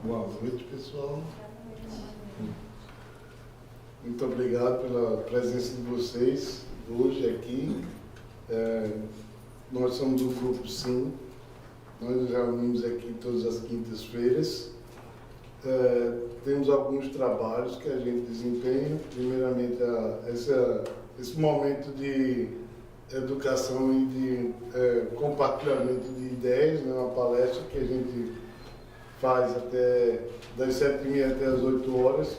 Boa noite, pessoal. Muito obrigado pela presença de vocês hoje aqui. Nós somos o Grupo Sim. Nós nos reunimos aqui todas as quintas-feiras. Temos alguns trabalhos que a gente desempenha. Primeiramente, esse momento de educação e de compartilhamento de ideias, né? Uma palestra que a gente faz das 7h30 até as 8 horas,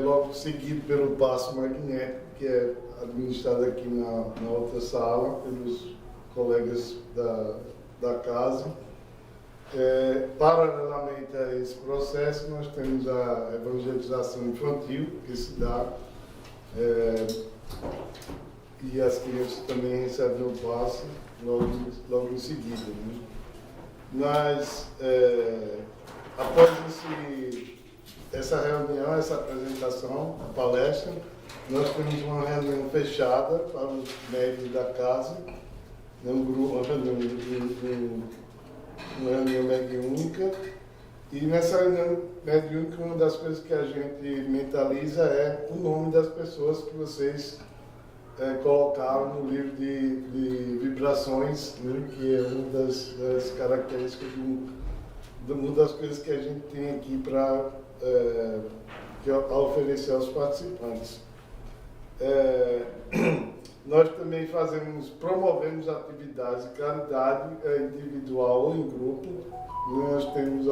logo seguido pelo passo magnético, que é administrado aqui na outra sala pelos colegas da casa. Paralelamente a esse processo, nós temos a evangelização infantil, que se dá, e as crianças também recebem o passe logo em seguida, né? Mas, após essa reunião, essa apresentação, a palestra, nós temos uma reunião fechada para os médios da casa, uma reunião mediúnica, e nessa reunião mediúnica uma das coisas que a gente mentaliza é o nome das pessoas que vocês colocaram no livro de vibrações, né, que é uma das características, uma das coisas que a gente tem aqui para oferecer aos participantes. Nós também promovemos atividades de caridade individual ou em grupo. Nós temos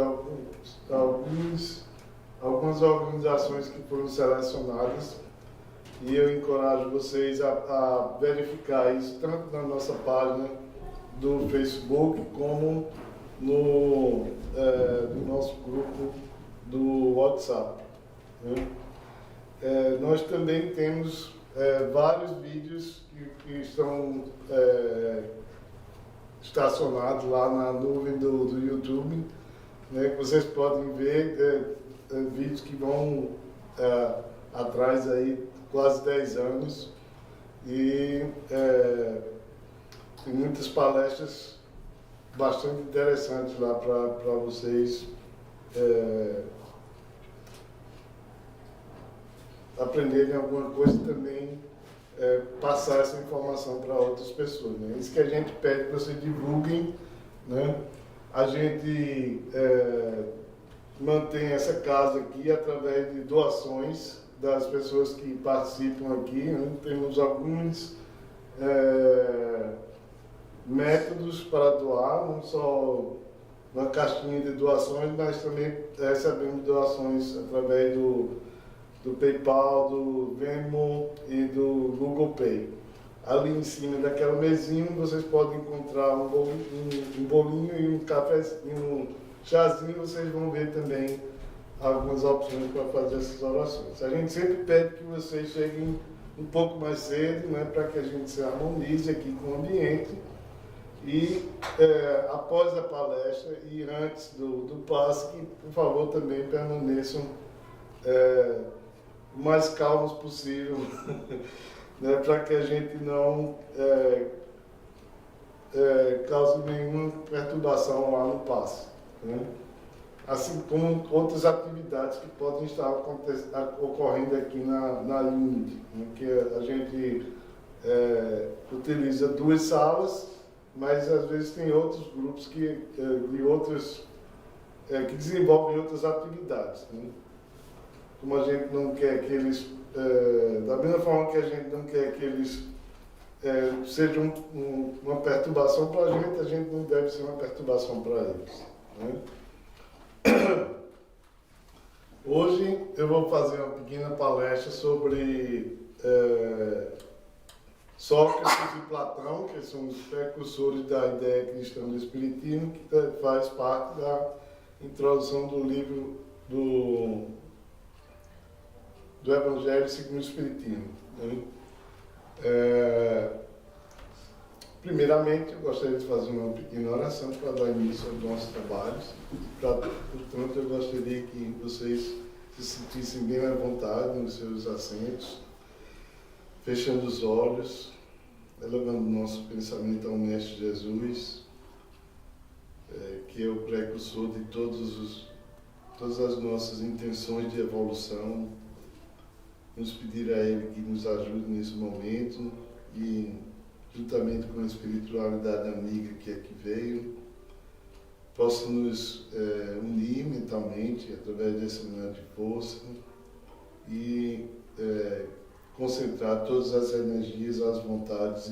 algumas organizações que foram selecionadas e eu encorajo vocês a verificar isso tanto na nossa página do Facebook como no nosso grupo do WhatsApp, né? Nós também temos vários vídeos que estão estacionados lá na nuvem do YouTube, né, que vocês podem ver, vídeos que vão atrás aí quase 10 anos, e tem muitas palestras bastante interessantes lá para vocês aprenderem alguma coisa e também passar essa informação para outras pessoas, né? Isso que a gente pede que vocês divulguem, né? A gente mantém essa casa aqui através de doações das pessoas que participam aqui, né? Temos alguns métodos para doar, não só uma caixinha de doações, mas também recebemos doações através do PayPal, do Venmo e do Google Pay. Ali em cima daquela mesinha vocês podem encontrar um bolinho e um cafezinho, um chazinho. Vocês vão ver também algumas opções para fazer essas orações. A gente sempre pede que vocês cheguem um pouco mais cedo, né, para que a gente se harmonize aqui com o ambiente. E após a palestra e antes do passe, que por favor também permaneçam o mais calmos possível, né, para que a gente não cause nenhuma perturbação lá no passe, né? Assim como outras atividades que podem estar ocorrendo aqui na Unity, né, que a gente utiliza 2 salas, mas às vezes tem outros grupos que desenvolvem outras atividades, né? Como a gente não quer que eles, da mesma forma que a gente não quer que eles sejam uma perturbação para a gente não deve ser uma perturbação para eles, né? Hoje eu vou fazer uma pequena palestra sobre Sócrates e Platão, que são os precursores da ideia cristã do Espiritismo, que faz parte da introdução do livro do Evangelho segundo o Espiritismo, né? Primeiramente, eu gostaria de fazer uma pequena oração para dar início aos nossos trabalhos. Portanto, eu gostaria que vocês se sentissem bem à vontade nos seus assentos, fechando os olhos, elevando o nosso pensamento ao Mestre Jesus, que é o precursor de todos todas as nossas intenções de evolução, vamos pedir a Ele que nos ajude nesse momento e, juntamente com a espiritualidade amiga que aqui veio, possa nos unir mentalmente através dessa união de força e concentrar todas as energias, as vontades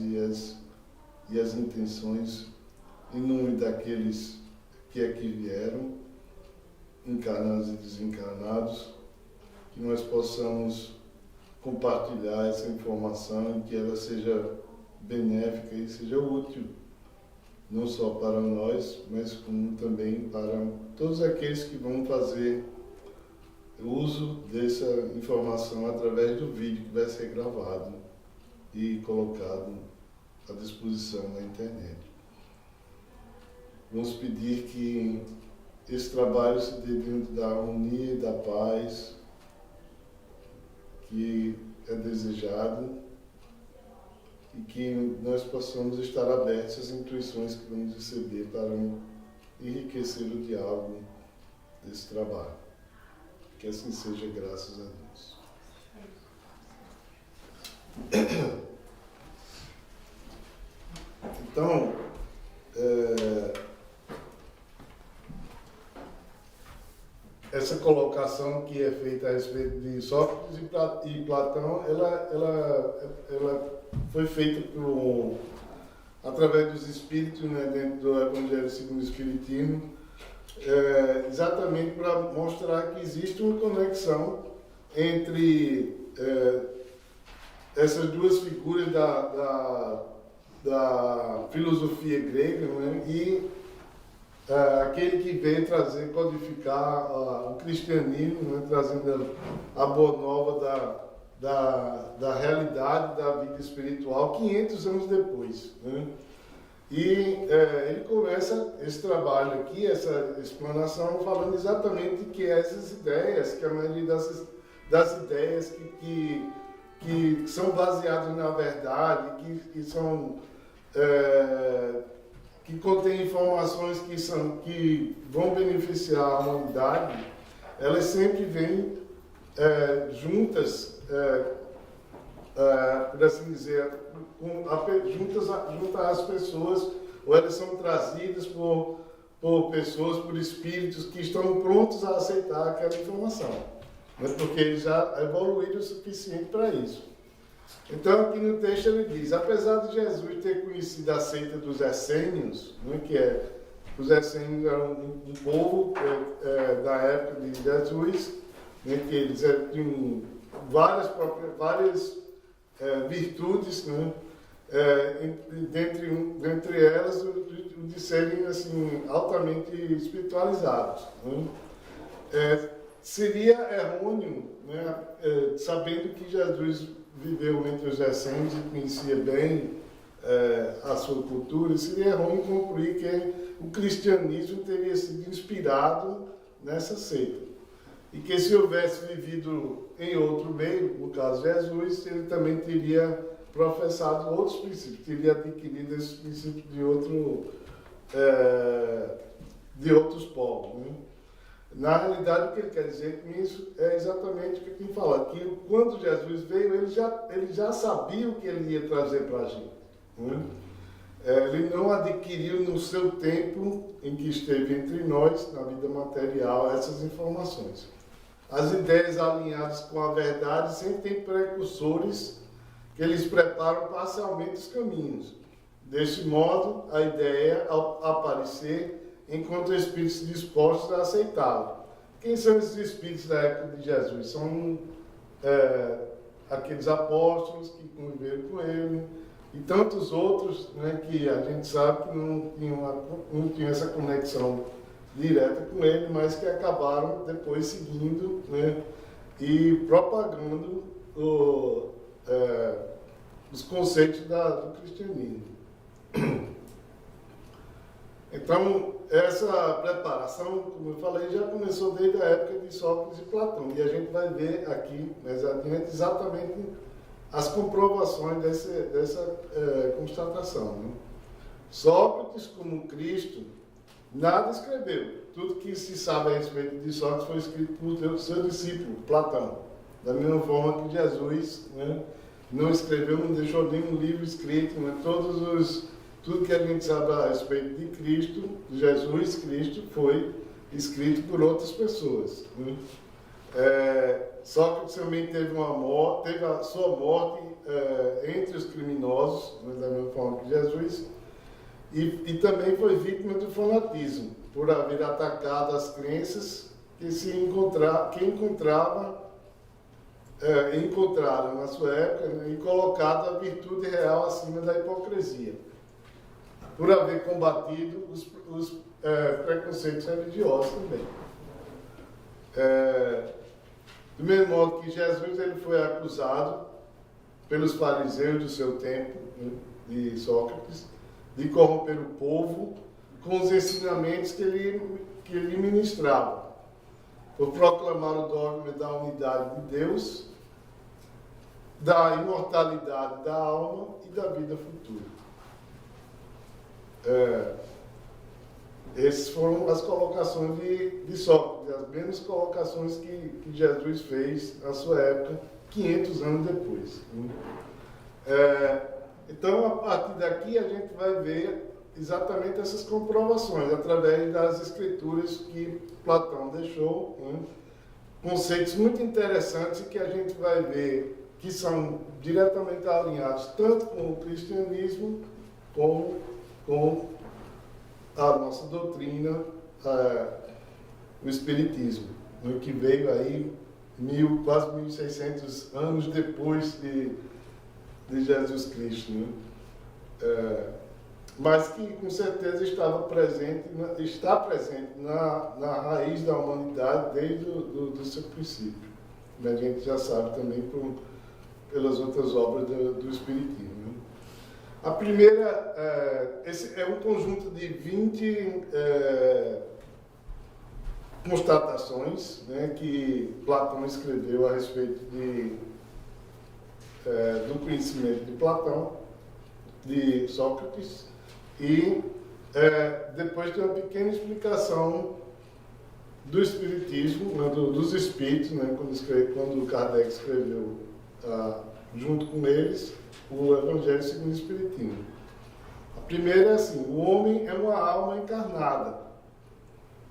e as intenções em nome daqueles que aqui vieram, encarnados e desencarnados, que nós possamos compartilhar essa informação e que ela seja benéfica e seja útil, não só para nós, mas como também para todos aqueles que vão fazer uso dessa informação através do vídeo que vai ser gravado e colocado à disposição na internet. Vamos pedir que esse trabalho se dê dentro da harmonia e da paz que é desejado e que nós possamos estar abertos às intuições que vamos receber para enriquecer o diálogo desse trabalho. Que assim seja, graças a Deus. Então, essa colocação que é feita a respeito de Sócrates e Platão, ela foi feita através dos espíritos, né, dentro do Evangelho segundo o Espiritismo, exatamente para mostrar que existe uma conexão entre essas duas figuras da filosofia grega, né, e aquele que veio codificar o cristianismo, né, trazendo a boa nova da realidade da vida espiritual 500 anos depois, né? E ele começa esse trabalho aqui, essa explanação, falando exatamente que essas ideias, que a maioria das ideias que são baseadas na verdade, que são que contêm informações que vão beneficiar a humanidade, elas sempre vêm juntas, por assim dizer, juntas às pessoas, ou elas são trazidas por pessoas, por espíritos que estão prontos a aceitar aquela informação, mas porque eles já evoluíram o suficiente para isso. Então, aqui no texto ele diz, apesar de Jesus ter conhecido a seita dos essênios, né, os essênios eram um povo da época de Jesus, né, que eles tinham várias virtudes, né, dentre elas o de serem assim, altamente espiritualizados, né. Seria errôneo, né, sabendo que Jesus viveu entre os essênios e conhecia bem a sua cultura, seria errôneo concluir que o cristianismo teria sido inspirado nessa seita. E que se houvesse vivido em outro meio, no caso Jesus, ele também teria professado outros princípios, teria adquirido esses princípios de outros povos, né? Na realidade, o que ele quer dizer com isso é exatamente o que ele fala, que quando Jesus veio, ele já sabia o que ele ia trazer para a gente, né? Ele não adquiriu no seu tempo em que esteve entre nós, na vida material, essas informações. As ideias alinhadas com a verdade sempre têm precursores que eles preparam parcialmente os caminhos. Deste modo, a ideia, ao aparecer, encontra espíritos dispostos a aceitá-lo. Quem são esses espíritos da época de Jesus? São aqueles apóstolos que conviveram com ele e tantos outros, né, que a gente sabe que não tinham essa conexão direta com ele, mas que acabaram depois seguindo, né, e propagando os conceitos do cristianismo. Então, essa preparação, como eu falei, já começou desde a época de Sócrates e Platão. E a gente vai ver aqui, mais adiante, exatamente as comprovações dessa constatação, né? Sócrates, como Cristo, nada escreveu. Tudo que se sabe a respeito de Sócrates foi escrito por seu discípulo, Platão. Da mesma forma que Jesus, né, não escreveu, não deixou nenhum livro escrito, né, tudo que a gente sabe a respeito de Cristo, de Jesus Cristo, foi escrito por outras pessoas. Né? Sócrates também teve a sua morte entre os criminosos, né, da mesma forma que Jesus, e também foi vítima do fanatismo, por haver atacado as crenças que encontraram na sua época, né, e colocado a virtude real acima da hipocrisia, por haver combatido os preconceitos religiosos também. Do mesmo modo que Jesus ele foi acusado pelos fariseus do seu tempo, né, de Sócrates, de corromper o povo com os ensinamentos que ele ministrava, por proclamar o dogma da unidade de Deus, da imortalidade da alma e da vida futura. Essas foram as colocações de Sócrates, as mesmas colocações que Jesus fez na sua época, 500 anos depois. Então, a partir daqui, a gente vai ver exatamente essas comprovações, através das escrituras que Platão deixou, né? Conceitos muito interessantes que a gente vai ver que são diretamente alinhados tanto com o cristianismo como com a nossa doutrina, o espiritismo, né? Que veio aí quase 1.600 anos depois de Jesus Cristo, né? Mas que com certeza está presente na raiz da humanidade desde o seu princípio. A gente já sabe também pelas outras obras do Espiritismo. Né? A primeira, esse é um conjunto de 20 constatações, né, que Platão escreveu a respeito do conhecimento de Platão, de Sócrates, e depois tem uma pequena explicação do Espiritismo, né, dos Espíritos, né, quando Kardec escreveu, junto com eles, o Evangelho segundo o Espiritismo. A primeira é assim: o homem é uma alma encarnada.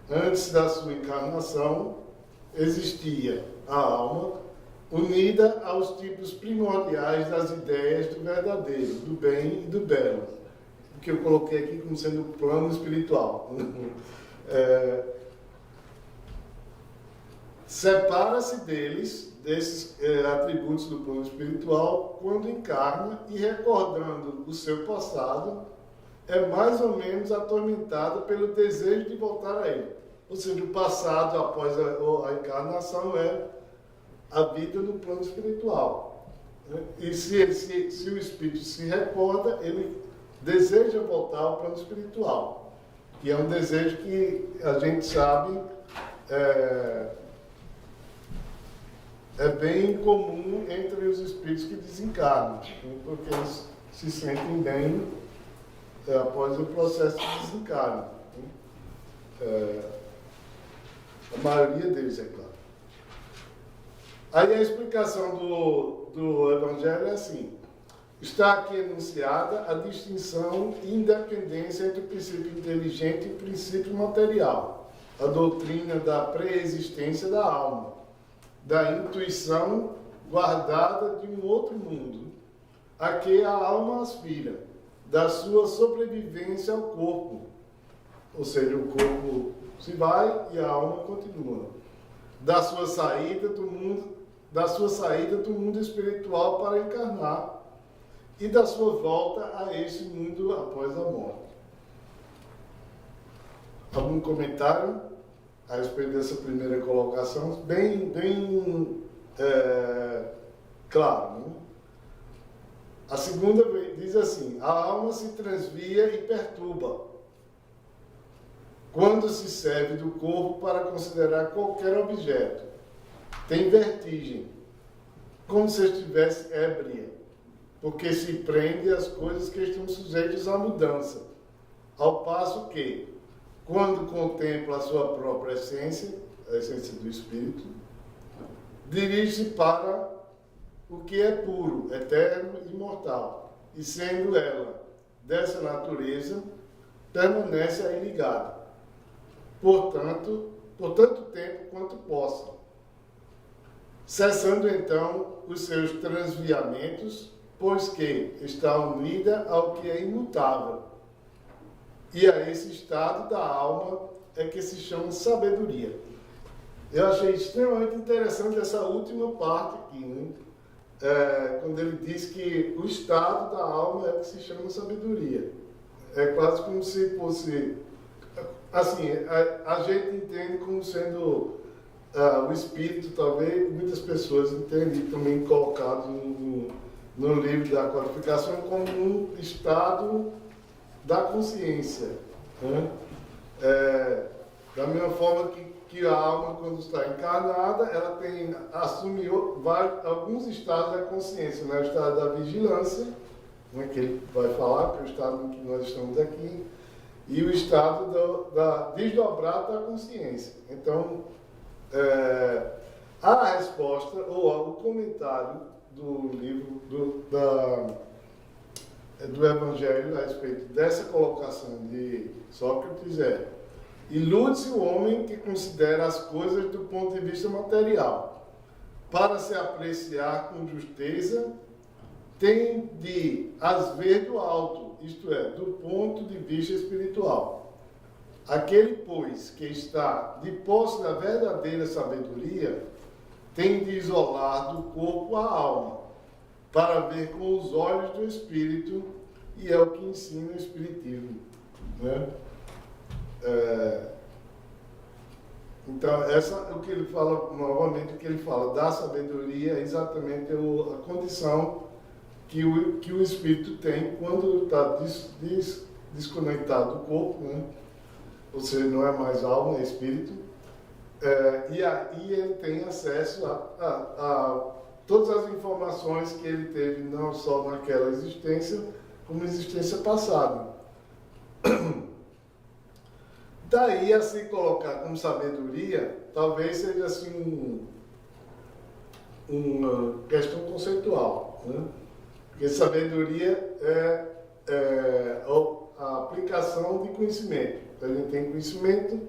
Antes da sua encarnação, existia a alma unida aos tipos primordiais das ideias do verdadeiro, do bem e do belo, que eu coloquei aqui como sendo o plano espiritual. Separa-se desses atributos do plano espiritual, quando encarna e, recordando o seu passado, é mais ou menos atormentado pelo desejo de voltar a ele. Ou seja, o passado, após a encarnação, é a vida no plano espiritual. E se o espírito se recorda, ele deseja voltar ao plano espiritual. E é um desejo que a gente sabe é bem comum entre os espíritos que desencarnam, porque eles se sentem bem após o processo de desencarne. A maioria deles, é claro. Aí a explicação do Evangelho é assim: está aqui enunciada a distinção e independência entre o princípio inteligente e o princípio material, a doutrina da preexistência da alma, da intuição guardada de um outro mundo, a que a alma aspira, da sua sobrevivência ao corpo, ou seja, o corpo se vai e a alma continua, da sua saída do mundo espiritual para encarnar e da sua volta a esse mundo após a morte. Algum comentário a respeito dessa primeira colocação? Bem claro, né? A segunda diz assim: a alma se transvia e perturba quando se serve do corpo para considerar qualquer objeto. Tem vertigem, como se estivesse ébria, porque se prende às coisas que estão sujeitas à mudança, ao passo que, quando contempla a sua própria essência, a essência do Espírito, dirige-se para o que é puro, eterno e imortal, e sendo ela dessa natureza, permanece aí ligada, portanto, por tanto tempo quanto possa, cessando então os seus transviamentos, pois que está unida ao que é imutável. E a esse estado da alma é que se chama sabedoria. Eu achei extremamente interessante essa última parte aqui, né? Quando ele diz que o estado da alma é que se chama sabedoria. É quase como se fosse... Assim, a gente entende como sendo o espírito, talvez muitas pessoas entendem também colocado no livro da codificação como um estado da consciência, né? Da mesma forma que a alma, quando está encarnada, ela assume alguns estados da consciência, né? O estado da vigilância, né, que ele vai falar, que é o estado em que nós estamos aqui, e o estado da desdobrada da consciência. Então, a resposta, ou o comentário do livro do Evangelho a respeito dessa colocação de Sócrates ilude-se o homem que considera as coisas do ponto de vista material. Para se apreciar com justeza, tem de as ver do alto, isto é, do ponto de vista espiritual. Aquele, pois, que está de posse da verdadeira sabedoria, tem de isolar do corpo a alma, para ver com os olhos do Espírito, e é o que ensina o Espiritismo, né? Então, o que ele fala, novamente, o que ele fala da sabedoria é exatamente a condição que o Espírito tem quando está desconectado do corpo, né? Ou seja, não é mais alma, é Espírito, e aí ele tem acesso a todas as informações que ele teve, não só naquela existência, como existência passada. Daí a se colocar como sabedoria, talvez seja assim uma questão conceitual, né? Porque sabedoria é a aplicação de conhecimento. A gente tem conhecimento,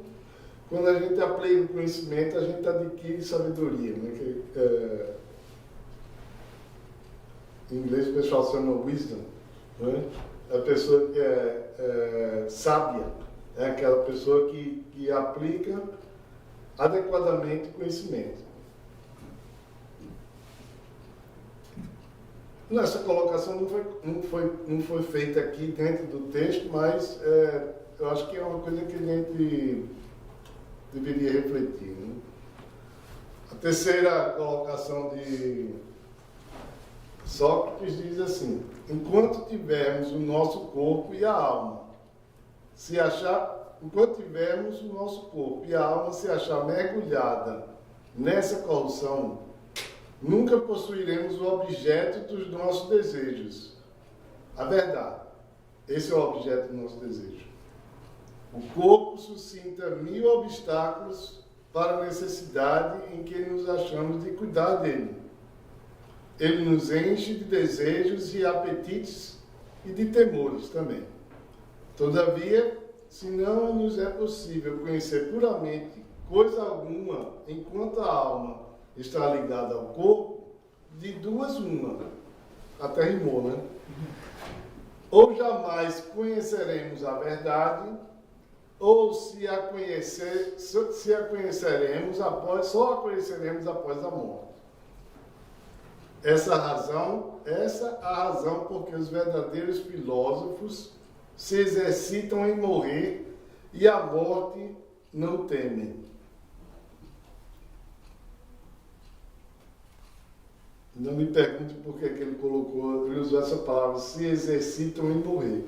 quando a gente aplica o conhecimento, a gente adquire sabedoria, né? Em inglês o pessoal chama wisdom, né? A pessoa que é sábia é aquela pessoa que aplica adequadamente o conhecimento. Essa colocação não foi feita aqui dentro do texto, mas eu acho que é uma coisa que a gente deveria refletir, né? A terceira colocação de Sócrates diz assim: enquanto tivermos o nosso corpo e a alma se achar mergulhada nessa corrupção, nunca possuiremos o objeto dos nossos desejos. A verdade, esse é o objeto do nosso desejo. O corpo suscita 1000 obstáculos para a necessidade em que nos achamos de cuidar dele. Ele nos enche de desejos e apetites e de temores também. Todavia, se não nos é possível conhecer puramente coisa alguma enquanto a alma está ligada ao corpo, de duas uma. Até rimou, né? Ou jamais conheceremos a verdade, ou só a conheceremos após a morte. Essa a razão porque os verdadeiros filósofos se exercitam em morrer e a morte não temem. Não me pergunte por que ele usou essa palavra, se exercitam em morrer.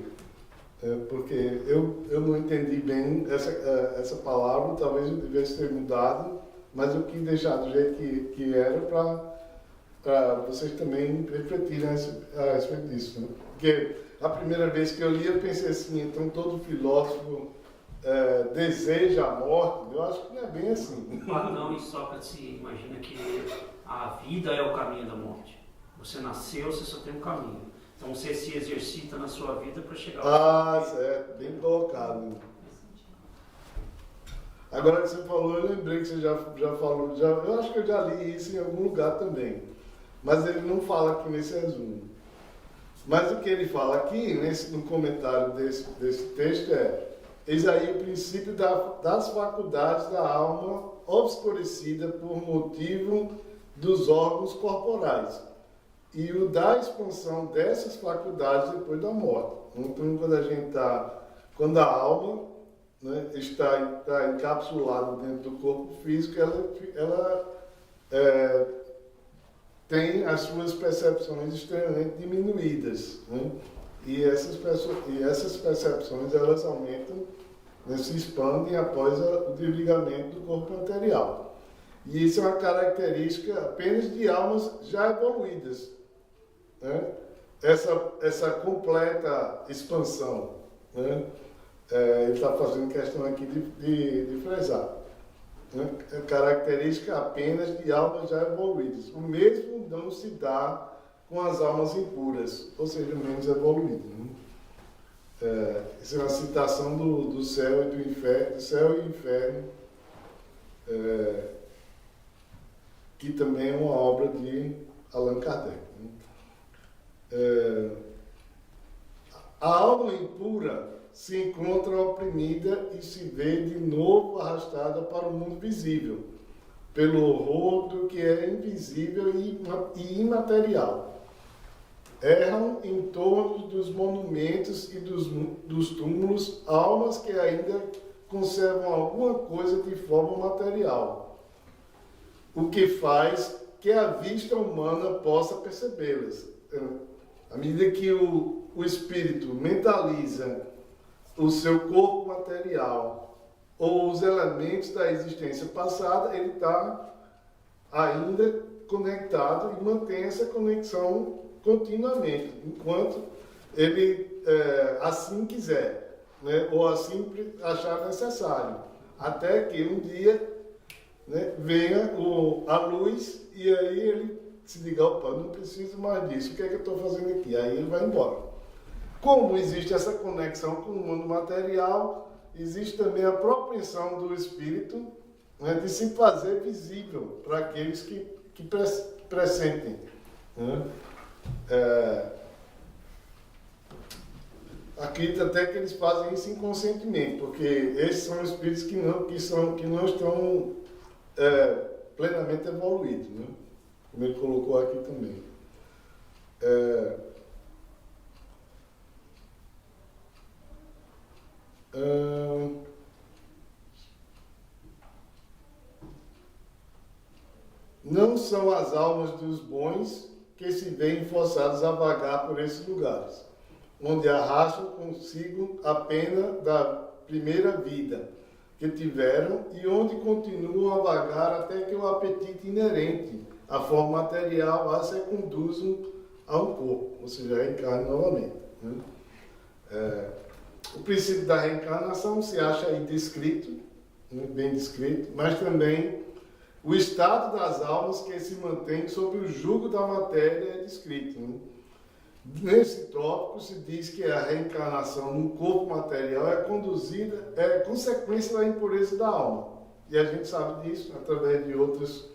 Porque eu não entendi bem essa palavra, talvez eu devesse ter mudado, mas eu quis deixar do jeito que era para vocês também refletirem a respeito disso, né? Porque a primeira vez que eu li, eu pensei assim, então todo filósofo deseja a morte, eu acho que não é bem assim. Platão e Sócrates imagina que a vida é o caminho da morte. Você nasceu, você só tem um caminho. Então você se exercita na sua vida para chegar ao Ah, certo, bem colocado. Agora que você falou, eu lembrei que você já falou, eu acho que eu já li isso em algum lugar também. Mas ele não fala aqui nesse resumo. Mas o que ele fala aqui, no comentário desse texto eis aí o princípio das faculdades da alma obscurecida por motivo dos órgãos corporais e o da expansão dessas faculdades depois da morte. Então, quando a alma, né, está encapsulada dentro do corpo físico, ela tem as suas percepções extremamente diminuídas, né? E essas percepções elas aumentam, né, se expandem após o desligamento do corpo material. E isso é uma característica apenas de almas já evoluídas, né? Essa completa expansão, né? Ele está fazendo questão aqui de frisar, né? É característica apenas de almas já evoluídas. O mesmo não se dá com as almas impuras, ou seja, menos evoluídas, né? Essa é uma citação do céu e do inferno, que também é uma obra de Allan Kardec, né? A alma impura se encontra oprimida e se vê de novo arrastada para o mundo visível, pelo horror do que é invisível e imaterial. Erram em torno dos monumentos e dos túmulos almas que ainda conservam alguma coisa de forma material, o que faz que a vista humana possa percebê-las. À medida que o espírito mentaliza o seu corpo material ou os elementos da existência passada, ele está ainda conectado e mantém essa conexão continuamente, enquanto ele assim quiser, né, ou assim achar necessário, até que um dia, né, venha a luz e aí ele se diga, opa, não preciso mais disso, o que é que eu estou fazendo aqui? Aí ele vai embora. Como existe essa conexão com o mundo material, existe também a propensão do espírito, né, de se fazer visível para aqueles que pressentem, né? Acredito até que eles fazem isso inconscientemente, porque esses são espíritos que não estão plenamente evoluídos, né? Como ele colocou aqui também. Não são as almas dos bons que se veem forçados a vagar por esses lugares, onde arrastam consigo a pena da primeira vida que tiveram e onde continuam a vagar até que o apetite inerente à forma material as reconduzam a um corpo, ou seja, reencarne novamente, né? O princípio da reencarnação se acha aí descrito, né, bem descrito, mas também o estado das almas que se mantém sob o jugo da matéria é descrito, né? Nesse tópico se diz que a reencarnação no corpo material é consequência da impureza da alma. E a gente sabe disso através de outros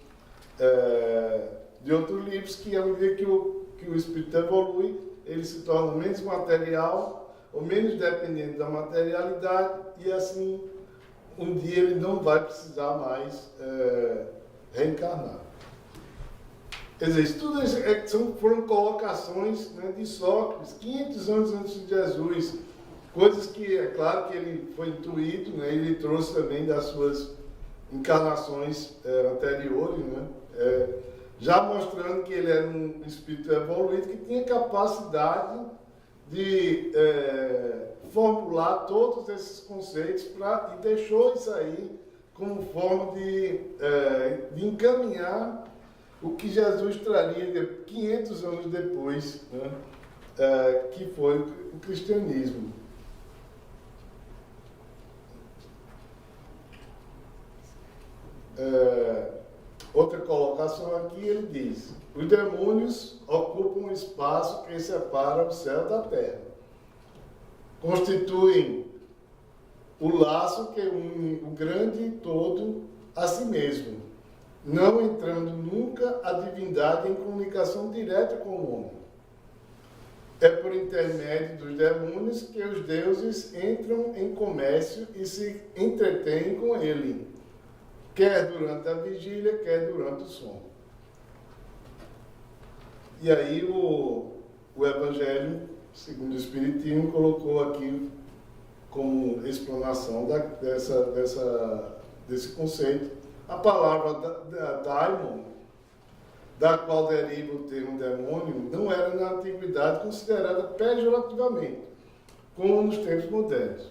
livros, que à medida que o espírito evolui, ele se torna menos material, ou menos dependente da materialidade, e assim, um dia ele não vai precisar mais reencarnar. Quer dizer, isso tudo foram colocações, né, de Sócrates, 500 anos antes de Jesus, coisas que, é claro que ele foi intuído, né, ele trouxe também das suas encarnações anteriores, né, já mostrando que ele era um espírito evoluído, que tinha capacidade de formular todos esses conceitos e deixou isso aí como forma de encaminhar o que Jesus traria 500 anos depois, né, que foi o cristianismo. outra colocação aqui, ele diz: os demônios ocupam um espaço que separa o céu da terra. Constituem o laço que une o grande todo a si mesmo, não entrando nunca a divindade em comunicação direta com o homem. É por intermédio dos demônios que os deuses entram em comércio e se entretêm com ele, quer durante a vigília, quer durante o sono. E aí o Evangelho, segundo o Espiritismo, colocou aqui como explanação desse conceito a palavra daimon, da qual deriva o termo demônio, não era na antiguidade considerada pejorativamente, como nos tempos modernos.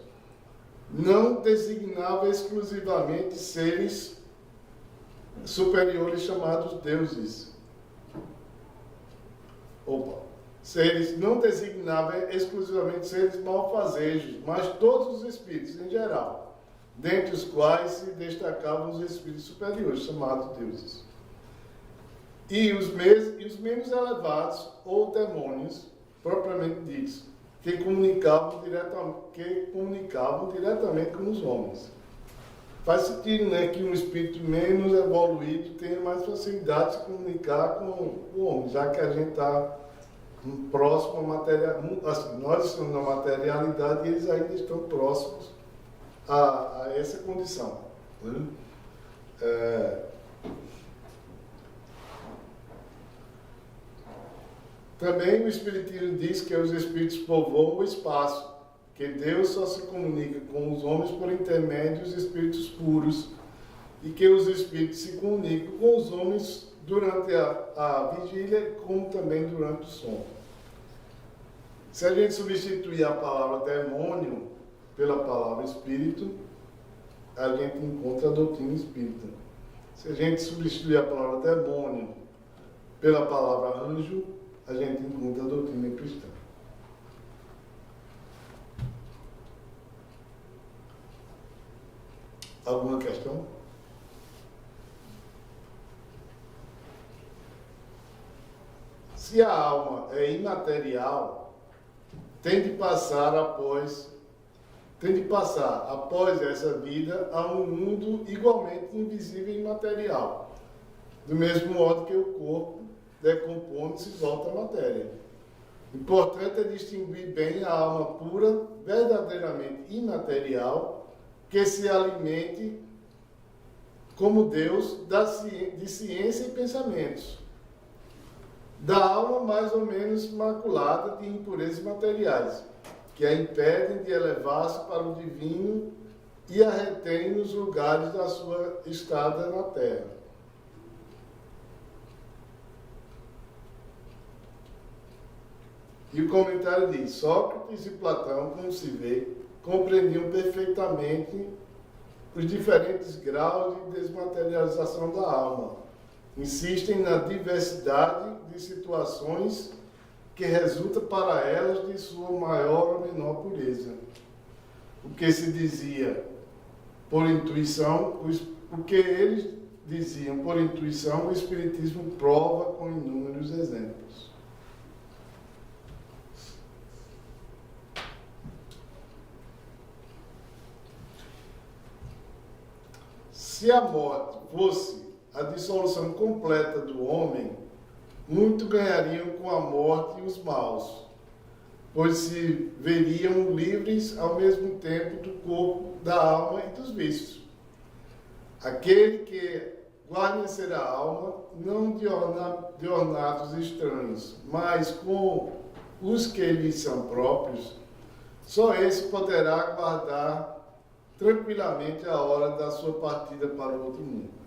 Não designava exclusivamente seres superiores chamados deuses. Não designava exclusivamente seres malfazejos, mas todos os espíritos em geral, dentre os quais se destacavam os espíritos superiores, chamados deuses. E os menos elevados, ou demônios, propriamente ditos, que comunicavam diretamente com os homens. Faz sentido, né, que um espírito menos evoluído tenha mais facilidade de se comunicar com o homem, já que a gente está próximo à materialidade, assim, nós estamos na materialidade e eles ainda estão próximos a essa condição. Né? Também o Espiritismo diz que os espíritos povoam o espaço, que Deus só se comunica com os homens por intermédio dos espíritos puros e que os espíritos se comunicam com os homens durante a vigília, como também durante o sono. Se a gente substituir a palavra demônio pela palavra espírito, a gente encontra a doutrina espírita. Se a gente substituir a palavra demônio pela palavra anjo, a gente encontra a doutrina cristã. Alguma questão? Se a alma é imaterial, tem de passar após essa vida a um mundo igualmente invisível e imaterial, do mesmo modo que o corpo, decompondo-se, volta à matéria. Importante é distinguir bem a alma pura, verdadeiramente imaterial, que se alimente como Deus de ciência e pensamentos, da alma mais ou menos maculada de impurezas materiais, que a impedem de elevar-se para o divino e a retém nos lugares da sua estada na terra. E o comentário diz: Sócrates e Platão, como se vê, compreendiam perfeitamente os diferentes graus de desmaterialização da alma. Insistem na diversidade de situações que resulta para elas de sua maior ou menor pureza. O que se dizia por intuição, o que eles diziam por intuição, o Espiritismo prova com inúmeros exemplos. Se a morte fosse a dissolução completa do homem, muito ganhariam com a morte os maus, pois se veriam livres ao mesmo tempo do corpo, da alma e dos vícios. Aquele que guarnecer a alma, não de ornatos estranhos, mas com os que lhe são próprios, só esse poderá guardar tranquilamente a hora da sua partida para o outro mundo.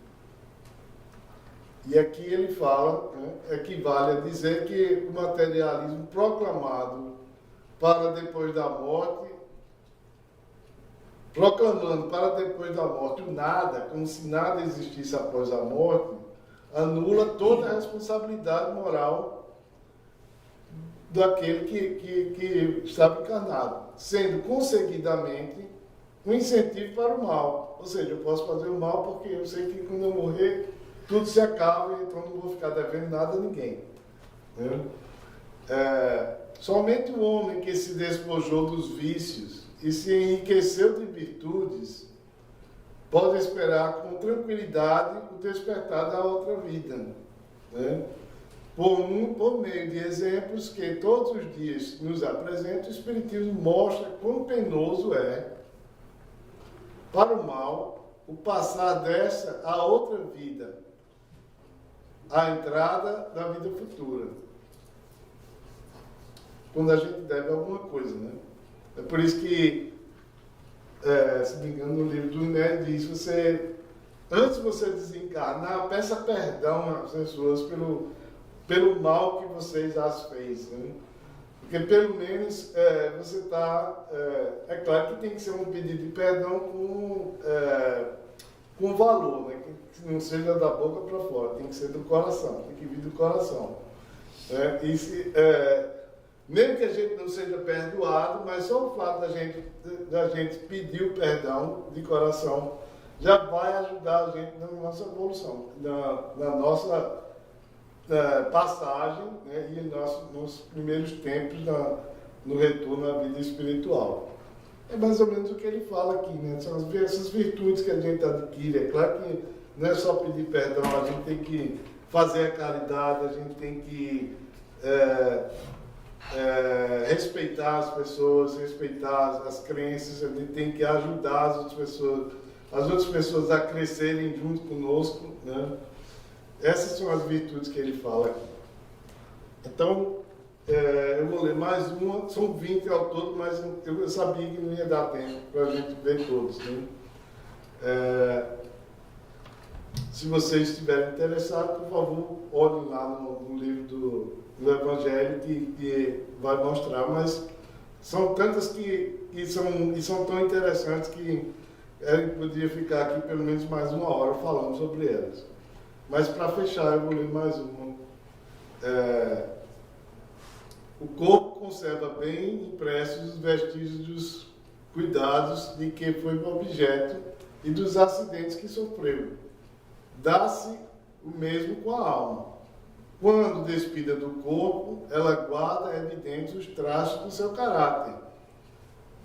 E aqui ele fala, equivale a dizer que o materialismo proclamado para depois da morte, proclamando para depois da morte o nada, como se nada existisse após a morte, anula toda a responsabilidade moral daquele que estava encarnado, sendo conseguidamente um incentivo para o mal, Ou seja, eu posso fazer o mal porque eu sei que quando eu morrer, tudo se acaba, então não vou ficar devendo nada a ninguém. Né? Somente o homem que se despojou dos vícios e se enriqueceu de virtudes pode esperar com tranquilidade o despertar da outra vida. Né? Por meio de exemplos que todos os dias nos apresenta, o Espiritismo mostra quão penoso é para o mal o passar dessa a outra vida, a entrada da vida futura, quando a gente deve alguma coisa, né? É por isso que, se não me engano, no livro do Iné diz, antes de você desencarnar, peça perdão às pessoas pelo mal que vocês as fez, né? Porque pelo menos você está... é claro que tem que ser um pedido de perdão com valor, né? Que não seja da boca para fora, tem que ser do coração, tem que vir do coração. Mesmo que a gente não seja perdoado, mas só o fato da gente pedir o perdão de coração já vai ajudar a gente na nossa evolução, na nossa passagem, né, e nos primeiros tempos no retorno à vida espiritual. É mais ou menos o que ele fala aqui, né? São essas virtudes que a gente adquire. É claro que não é só pedir perdão, a gente tem que fazer a caridade, a gente tem que respeitar as pessoas, respeitar as crenças, a gente tem que ajudar as outras pessoas a crescerem junto conosco, né? Essas são as virtudes que ele fala aqui. Então, eu vou ler mais uma, são 20 ao todo, mas eu sabia que não ia dar tempo para a gente ver todos, né? Se vocês estiverem interessados, por favor, olhem lá no livro do Evangelho que vai mostrar, mas são tantas que são tão interessantes que eu poderia ficar aqui pelo menos mais uma hora falando sobre elas. Mas para fechar, eu vou ler mais uma. O corpo conserva bem impressos os vestígios dos cuidados de que foi objeto e dos acidentes que sofreu. Dá-se o mesmo com a alma. Quando despida do corpo, ela guarda evidentes os traços do seu caráter,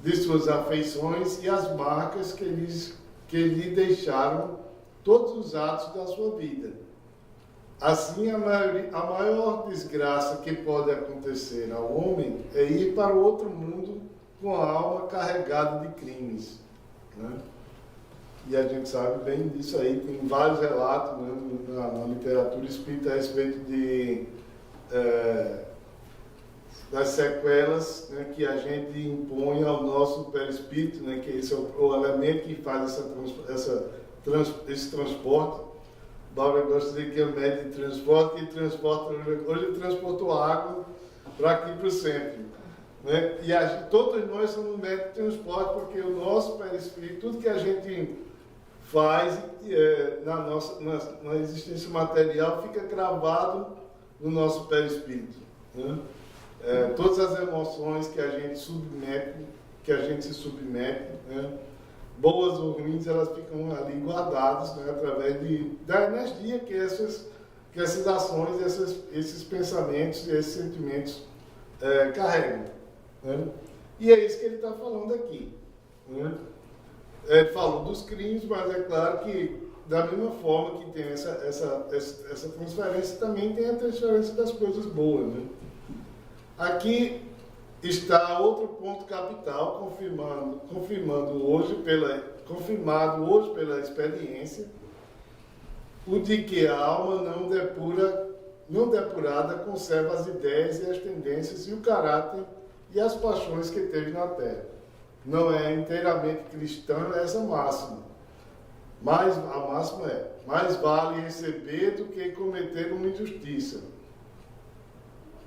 de suas afeições e as marcas que lhe deixaram todos os atos da sua vida. Assim, a maior desgraça que pode acontecer ao homem é ir para o outro mundo com a alma carregada de crimes, né? E a gente sabe bem disso aí, tem vários relatos, né, na literatura espírita a respeito das sequelas, né, que a gente impõe ao nosso perispírito, né, que esse é o elemento que faz esse transporte. Bárbara gosta de dizer que é o médio de transporte, que transporta, hoje ele transportou água para aqui para o centro. Né? E todos nós somos um médio de transporte, porque o nosso perispírito, tudo que a gente faz na existência material, fica gravado no nosso perispírito. Né? Todas as emoções que a gente se submete, né? Boas ou ruins, elas ficam ali guardadas, né? Através da energia que essas ações, esses pensamentos e esses sentimentos carregam. Né? E é isso que ele está falando aqui. Né? Ele falou dos crimes, mas é claro que, da mesma forma que tem essa transferência, também tem a transferência das coisas boas. Né? Aqui está outro ponto capital, confirmado hoje pela experiência, o de que a alma não depurada conserva as ideias e as tendências e o caráter e as paixões que teve na Terra. Não é inteiramente cristã essa máxima. Mas a máxima é: mais vale receber do que cometer uma injustiça.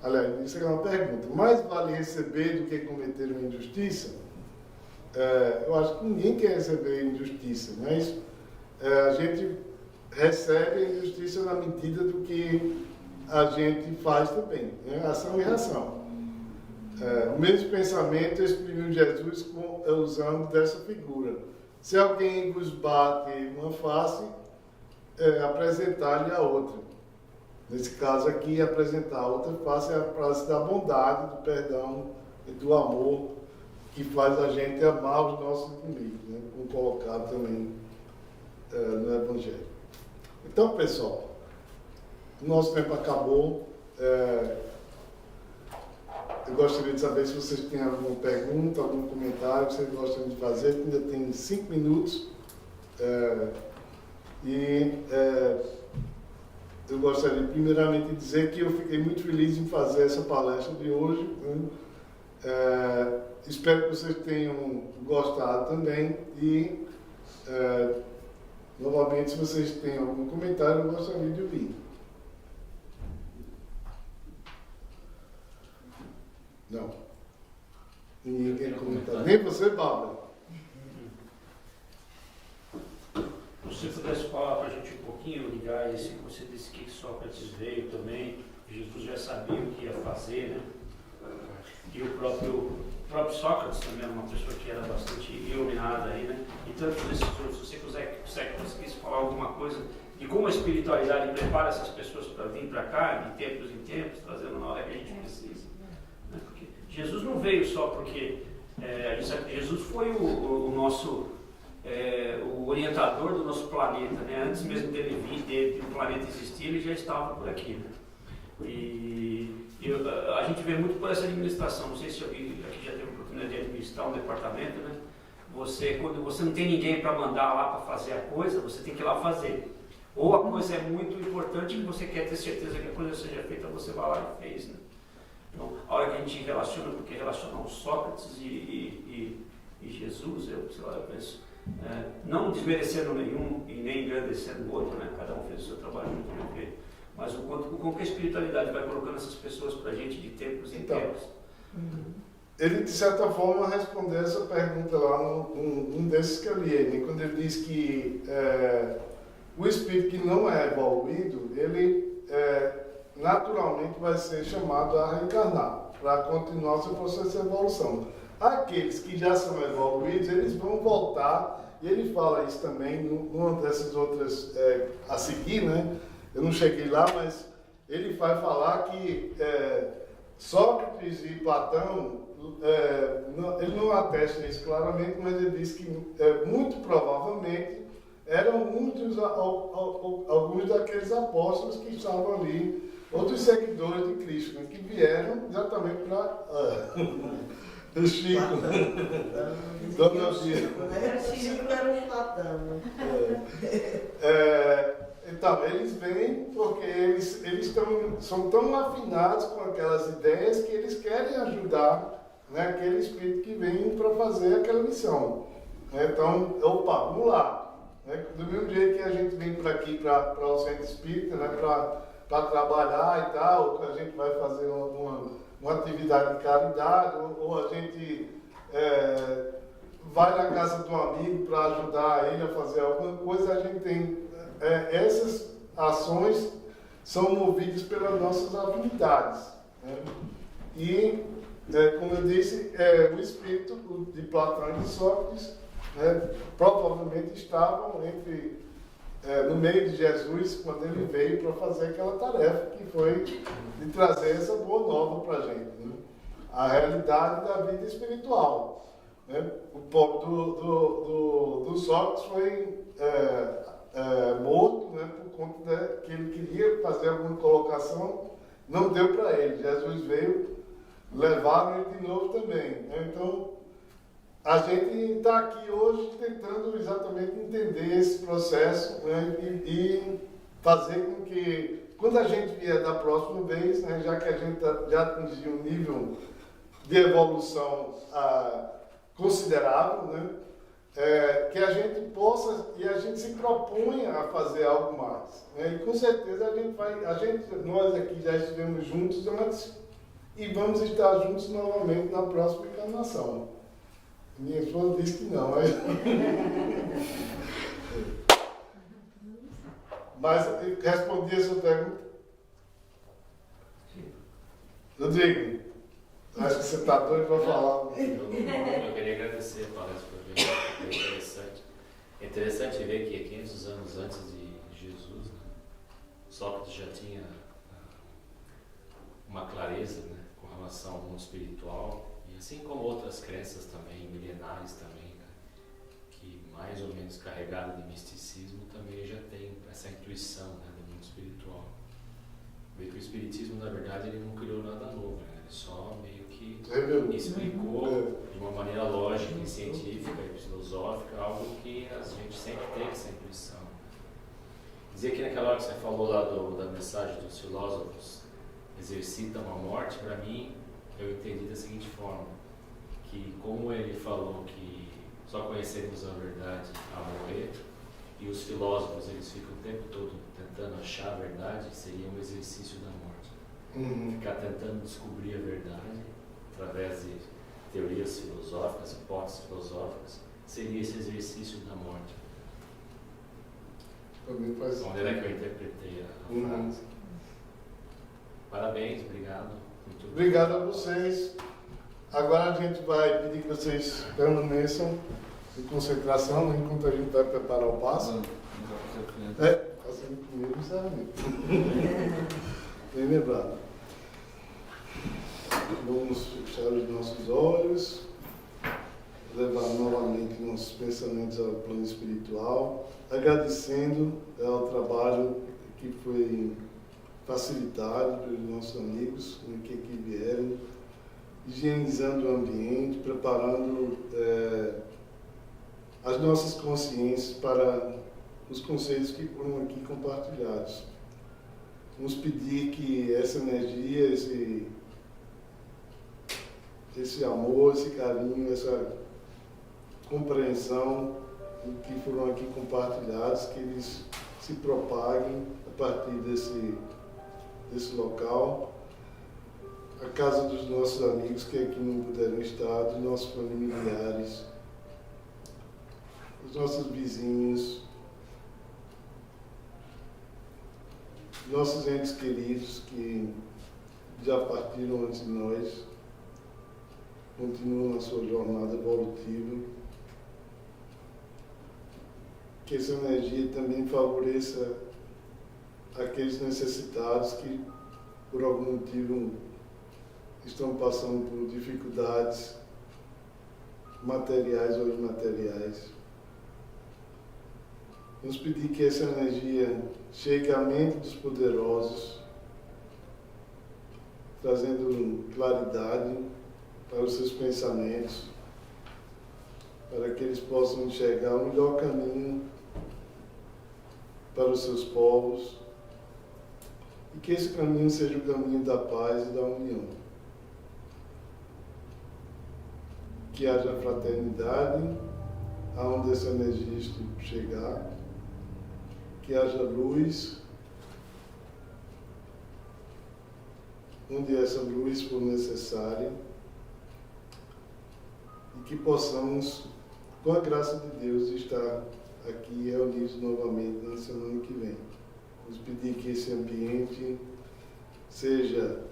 Aliás, isso é uma pergunta. Mais vale receber do que cometer uma injustiça? Eu acho que ninguém quer receber injustiça, mas a gente recebe a injustiça na medida do que a gente faz também, né? Ação e reação. O mesmo pensamento exprimiu Jesus usando dessa figura. Se alguém vos bate uma face, apresentar-lhe a outra. Nesse caso aqui, apresentar a outra face é a face da bondade, do perdão e do amor que faz a gente amar os nossos inimigos, né? Como colocado também no Evangelho. Então, pessoal, o nosso tempo acabou. Eu gostaria de saber se vocês têm alguma pergunta, algum comentário que vocês gostariam de fazer. Ainda tem 5 minutos. Eu gostaria primeiramente de dizer que eu fiquei muito feliz em fazer essa palestra de hoje, né? Espero que vocês tenham gostado também e, novamente, se vocês têm algum comentário, eu gostaria de ouvir. Não. Ninguém quer comentar. Nem você, Bárbara. Se você pudesse falar para a gente um pouquinho, ligar esse que você disse que Sócrates veio também, Jesus já sabia o que ia fazer, né? E o próprio Sócrates também era uma pessoa que era bastante iluminada aí, né? E tantos desses outros, se você conseguisse falar alguma coisa de como a espiritualidade prepara essas pessoas para vir para cá, de tempos em tempos, trazendo na hora que a gente precisa. Né? Porque Jesus não veio só porque Jesus foi o nosso o orientador do nosso planeta, né? Antes mesmo dele vir, de o planeta existir, ele já estava por aqui, né? A gente vê muito por essa administração. Não sei se alguém aqui já teve a oportunidade de administrar um departamento, né? Quando você não tem ninguém para mandar lá para fazer a coisa, você tem que ir lá fazer. Ou a coisa é muito importante que você quer ter certeza que a coisa seja feita, você vai lá e fez, né? Então, a hora que a gente relaciona, porque relacionar o Sócrates e Jesus, eu penso, não desmerecendo nenhum e nem engrandecendo o outro, né? Cada um fez o seu trabalho muito bem feito, mas o quanto que a espiritualidade vai colocando essas pessoas para a gente de tempos em tempos. Ele, de certa forma, respondeu essa pergunta lá num desses que eu li, né? Quando ele diz que o espírito que não é evoluído, ele naturalmente vai ser chamado a reencarnar para continuar o seu processo de evolução. Aqueles que já são evoluídos, eles vão voltar, e ele fala isso também numa dessas outras a seguir, né? Eu não cheguei lá, mas ele vai falar que Sócrates e Platão, ele não atesta isso claramente, mas ele diz que muito provavelmente eram alguns daqueles apóstolos que estavam ali, outros seguidores de Cristo, né, que vieram exatamente para... O Chico. Dona Bia. Chico era um Platão. Então, eles vêm porque eles são tão afinados com aquelas ideias que eles querem ajudar, né, aquele espírito que vem para fazer aquela missão. Então, vamos lá. Do mesmo jeito que a gente vem para aqui, para o centro espírita, né, para trabalhar e tal, que a gente vai fazer uma atividade de caridade, ou a gente vai na casa de um amigo para ajudar ele a fazer alguma coisa, a gente tem essas ações são movidas pelas nossas afinidades, né? E, como eu disse, o espírito de Platão e de Sócrates, né, provavelmente estavam no meio de Jesus quando ele veio para fazer aquela tarefa que foi de trazer essa boa nova para a gente, né? A realidade da vida espiritual, né? O povo do Sócrates foi morto, né, por conta que ele queria fazer alguma colocação, não deu para ele. Jesus veio levar ele de novo também, né? Então, a gente está aqui hoje tentando exatamente entender esse processo, né, e fazer com que, quando a gente vier da próxima vez, né, já que a gente já atingiu um nível de evolução considerável, né, que a gente possa e a gente se proponha a fazer algo mais, né, e com certeza nós aqui já estivemos juntos antes e vamos estar juntos novamente na próxima encarnação. Minha esposa disse que não, mas respondi a sua pergunta. Rodrigo, acho que você está doido para falar. Eu queria agradecer a palestra, foi bem interessante. É interessante ver que 500 anos antes de Jesus, né, Sócrates já tinha uma clareza, né, com relação ao mundo espiritual, e assim como outras crenças também, milenares também, né, que mais ou menos carregada de misticismo, também já tem essa intuição, né, do mundo espiritual. Vê que o espiritismo, na verdade, ele não criou nada novo, né, ele só meio que explicou de uma maneira lógica e científica e filosófica algo que a gente sempre tem essa intuição. Dizer que naquela hora que você falou lá da mensagem dos filósofos exercitam a morte, para mim, eu entendi da seguinte forma, que como ele falou que só conhecemos a verdade ao morrer, e os filósofos eles ficam o tempo todo tentando achar a verdade, seria um exercício da morte. Ficar tentando descobrir a verdade através de teorias filosóficas, hipóteses filosóficas, seria esse exercício da morte. De maneira que eu interpretei a frase. Parabéns, obrigado. Muito obrigado a vocês. Agora a gente vai pedir que vocês permaneçam em concentração enquanto a gente vai preparar o passo. Fazendo comigo, sabe? Bem lembrado. Vamos fechar os nossos olhos, levar novamente nossos pensamentos ao plano espiritual, agradecendo ao trabalho que foi facilitado pelos nossos amigos que aqui vieram, higienizando o ambiente, preparando as nossas consciências para os conceitos que foram aqui compartilhados. Vamos pedir que essa energia, esse amor, esse carinho, essa compreensão que foram aqui compartilhados, que eles se propaguem a partir desse local, a casa dos nossos amigos que aqui não puderam estar, dos nossos familiares, dos nossos vizinhos, nossos entes queridos que já partiram antes de nós, continuam na sua jornada evolutiva. Que essa energia também favoreça aqueles necessitados que, por algum motivo, estão passando por dificuldades materiais ou imateriais. Vamos pedir que essa energia chegue à mente dos poderosos, trazendo claridade para os seus pensamentos, para que eles possam enxergar o melhor caminho para os seus povos, e que esse caminho seja o caminho da paz e da união. Que haja fraternidade aonde essa energia chegar, que haja luz onde essa luz for necessária, e que possamos, com a graça de Deus, estar aqui reunidos novamente na semana que vem. Vamos pedir que esse ambiente seja